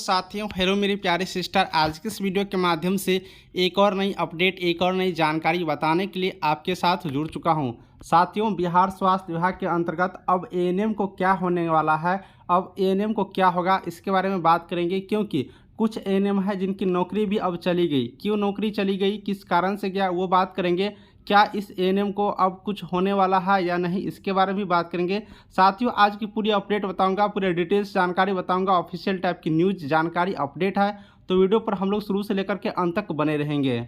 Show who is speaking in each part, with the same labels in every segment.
Speaker 1: साथियों, हेलो मेरी प्यारी सिस्टर। आज के इस वीडियो के माध्यम से एक और नई अपडेट, एक और नई जानकारी बताने के लिए आपके साथ जुड़ चुका हूं। साथियों, बिहार स्वास्थ्य विभाग के अंतर्गत अब एएनएम को क्या होने वाला है, अब एएनएम को क्या होगा, इसके बारे में बात करेंगे। क्योंकि कुछ एएनएम है जिनकी नौकरी भी अब चली गई। क्यों नौकरी चली गई, किस कारण से गया, वो बात करेंगे। क्या इस एएनएम को अब कुछ होने वाला है या नहीं, इसके बारे में भी बात करेंगे। साथियों, आज की पूरी अपडेट बताऊंगा, पूरे डिटेल्स जानकारी बताऊंगा। ऑफिशियल टाइप की न्यूज जानकारी अपडेट है, तो वीडियो पर हम लोग शुरू से लेकर के अंत तक बने रहेंगे।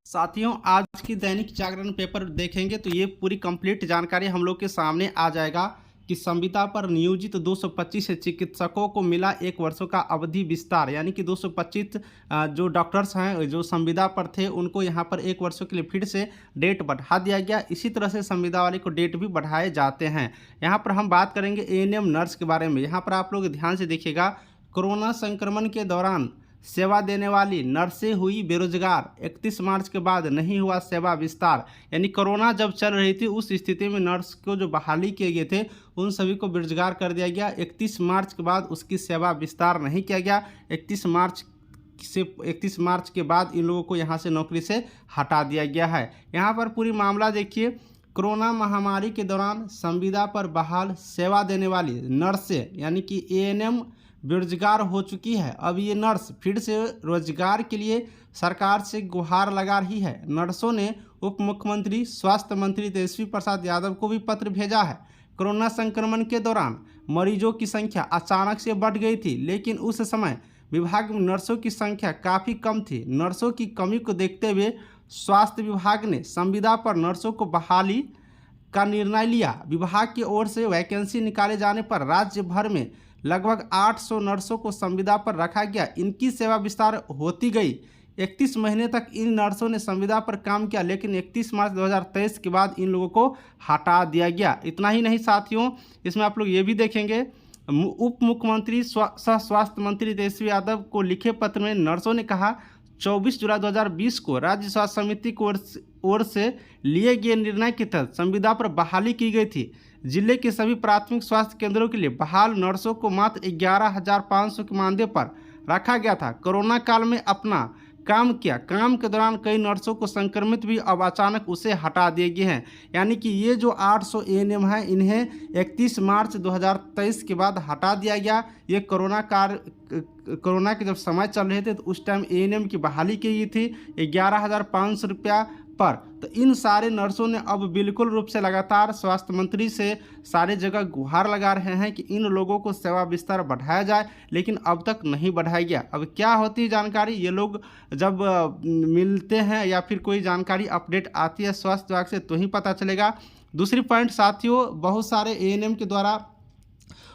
Speaker 1: साथियों, आज की दैनिक जागरण पेपर देखेंगे तो ये पूरी कंप्लीट जानकारी हम लोग के सामने आ जाएगा कि संविदा पर नियोजित 225 चिकित्सकों को मिला 1 वर्षों का अवधि विस्तार। यानी कि 225 जो डॉक्टर्स हैं जो संविदा पर थे, उनको यहाँ पर 1 वर्षों के लिए फिर से डेट बढ़ा दिया गया। इसी तरह से संविदा वाले को डेट भी बढ़ाए जाते हैं। यहाँ पर हम बात करेंगे एएनएम नर्स के बारे में। यहाँ पर आप लोग ध्यान से देखिएगा, कोरोना संक्रमण के दौरान सेवा देने वाली नर्सें हुई बेरोजगार, 31 मार्च के बाद नहीं हुआ सेवा विस्तार। यानी कोरोना जब चल रही थी उस स्थिति में नर्स को जो बहाली किए गए थे उन सभी को बेरोजगार कर दिया गया। 31 मार्च के बाद उसकी सेवा विस्तार नहीं किया गया। 31 मार्च के बाद इन लोगों को यहाँ से नौकरी से हटा दिया गया है। यहाँ पर पूरी मामला देखिए, कोरोना महामारी के दौरान संविदा पर बहाल सेवा देने वाली नर्सें यानी कि एएनएम बेरोजगार हो चुकी है। अब ये नर्स फिर से रोजगार के लिए सरकार से गुहार लगा रही है। नर्सों ने उप मुख्यमंत्री स्वास्थ्य मंत्री तेजस्वी प्रसाद यादव को भी पत्र भेजा है। कोरोना संक्रमण के दौरान मरीजों की संख्या अचानक से बढ़ गई थी, लेकिन उस समय विभाग में नर्सों की संख्या काफ़ी कम थी। नर्सों की कमी को देखते हुए स्वास्थ्य विभाग ने संविदा पर नर्सों को बहाली का निर्णय लिया। विभाग की ओर से वैकेंसी निकाले जाने पर राज्य भर में लगभग 800 नर्सों को संविदा पर रखा गया। इनकी सेवा विस्तार होती गई। 31 महीने तक इन नर्सों ने संविदा पर काम किया, लेकिन 31 मार्च 2023 के बाद इन लोगों को हटा दिया गया। इतना ही नहीं साथियों, इसमें आप लोग ये भी देखेंगे, उप मुख्यमंत्री सह स्वास्थ्य मंत्री तेजस्वी यादव को लिखे पत्र में नर्सों ने कहा 24 जुलाई 2020 को राज्य स्वास्थ्य समिति की ओर से लिए गए निर्णय के तहत संविदा पर बहाली की गई थी। जिले के सभी प्राथमिक स्वास्थ्य केंद्रों के लिए बहाल नर्सों को मात्र 11,500 के मानदेय पर रखा गया था। कोरोना काल में अपना काम किया। काम के दौरान कई नर्सों को संक्रमित भी अब अचानक उसे हटा दिए गए हैं। यानी कि ये जो 800 एएनएम हैं, इन्हें 31 मार्च 2023 के बाद हटा दिया गया। ये कोरोना के जब समय चल रहे थे तो उस टाइम एएनएम की बहाली की गई थी 11,500 रुपया पर। तो इन सारे नर्सों ने अब बिल्कुल रूप से लगातार स्वास्थ्य मंत्री से सारे जगह गुहार लगा रहे हैं कि इन लोगों को सेवा विस्तार बढ़ाया जाए, लेकिन अब तक नहीं बढ़ाया गया। अब क्या होती है जानकारी, ये लोग जब मिलते हैं या फिर कोई जानकारी अपडेट आती है स्वास्थ्य विभाग से तो ही पता चलेगा। दूसरी पॉइंट साथियों, बहुत सारे एएनएम के द्वारा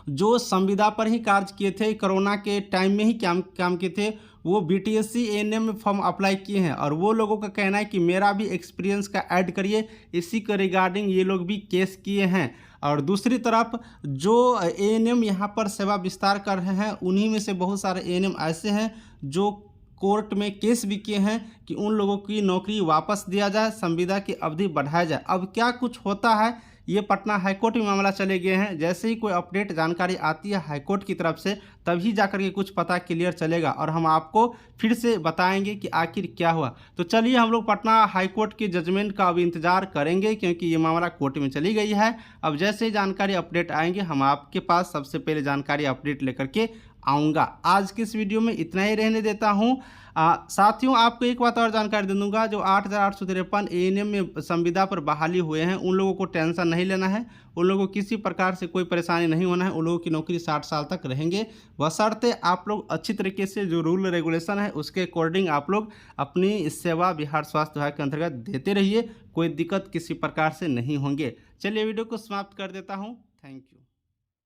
Speaker 1: जो संविदा पर ही कार्य किए थे, कोरोना के टाइम में ही काम किए थे, वो बीटीएससी एएनएम में फॉर्म अप्लाई किए हैं। और वो लोगों का कहना है कि मेरा भी एक्सपीरियंस का ऐड करिए, इसी के रिगार्डिंग ये लोग भी केस किए हैं। और दूसरी तरफ जो एएनएम यहाँ पर सेवा विस्तार कर रहे हैं, उन्हीं में से बहुत सारे एएनएम ऐसे हैं जो कोर्ट में केस भी किए हैं कि उन लोगों की नौकरी वापस दिया जाए, संविदा की अवधि बढ़ाया जाए। अब क्या कुछ होता है, ये पटना हाईकोर्ट में मामला चले गए हैं। जैसे ही कोई अपडेट जानकारी आती है हाईकोर्ट की तरफ से, तभी जाकर के कुछ पता क्लियर चलेगा और हम आपको फिर से बताएंगे कि आखिर क्या हुआ। तो चलिए हम लोग पटना हाईकोर्ट के जजमेंट का अब इंतजार करेंगे, क्योंकि ये मामला कोर्ट में चली गई है। अब जैसे ही जानकारी अपडेट आएंगे हम आपके पास सबसे पहले जानकारी अपडेट लेकर के आऊँगा। आज के इस वीडियो में इतना ही रहने देता हूँ। साथियों, आपको एक बात और जानकारी दे दूंगा, जो 8,853 एएनएम में संविदा पर बहाली हुए हैं उन लोगों को टेंशन नहीं लेना है। उन लोगों को किसी प्रकार से कोई परेशानी नहीं होना है। उन लोगों की नौकरी 60 साल तक रहेंगे, बशर्ते आप लोग अच्छी तरीके से जो रूल रेगुलेशन है उसके अकॉर्डिंग आप लोग अपनी सेवा बिहार स्वास्थ्य विभाग के अंतर्गत देते रहिए। कोई दिक्कत किसी प्रकार से नहीं होंगे। चलिए वीडियो को समाप्त कर देता हूँ। Thank you.